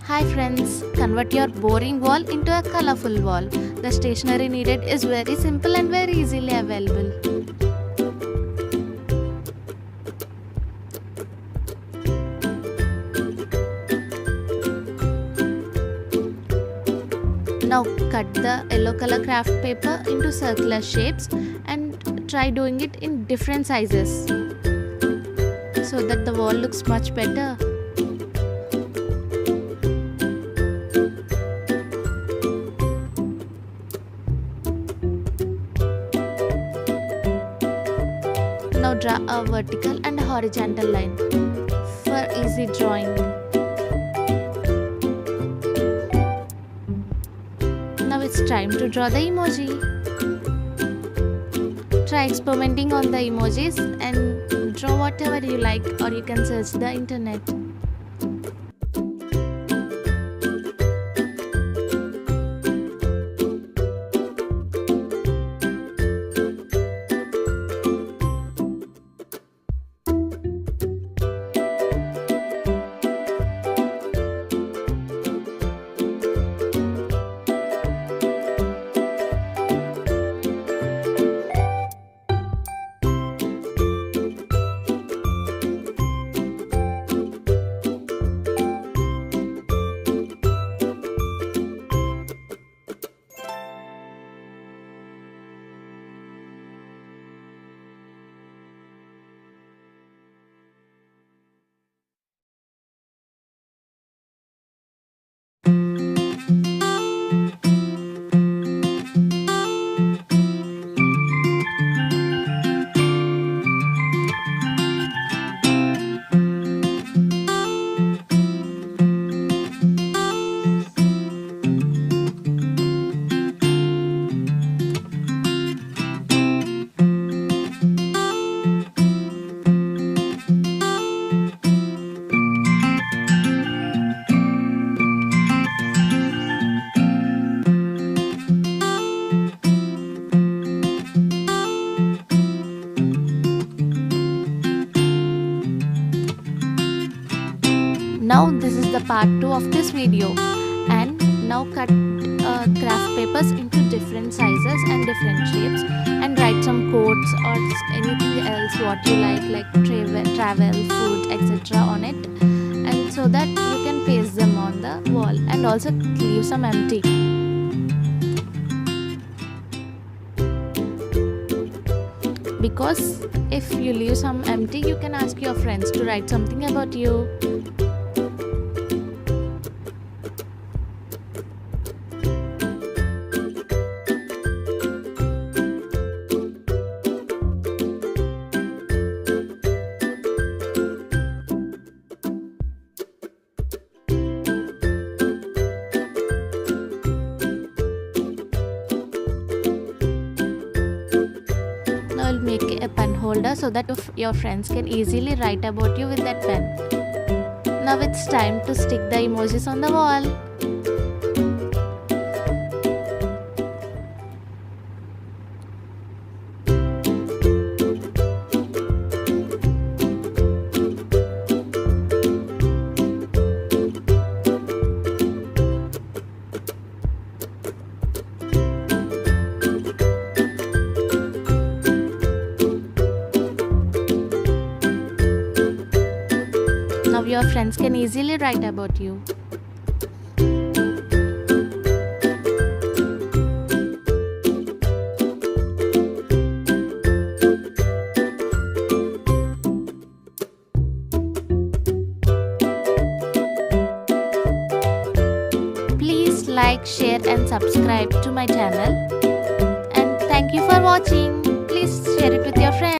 Hi friends, convert your boring wall into a colorful wall. The stationery needed is very simple and very easily available. Now cut the yellow color craft paper into circular shapes and try doing it in different sizes so that the wall looks much better. Now draw a vertical and horizontal line for easy drawing. Now it's time to draw the emoji. Try experimenting on the emojis and draw whatever you like, or you can search the internet. Now this is the part 2 of this video, and now cut craft papers into different sizes and different shapes and write some quotes or anything else what you like travel, food, etc. on it, and so that you can paste them on the wall and also leave some empty. Because if you leave some empty, you can ask your friends to write something about you. Now I'll make a pen holder so that your friends can easily write about you with that pen. Now it's time to stick the emojis on the wall. Now your friends can easily write about you. Please like, share and subscribe to my channel. And thank you for watching. Please share it with your friends.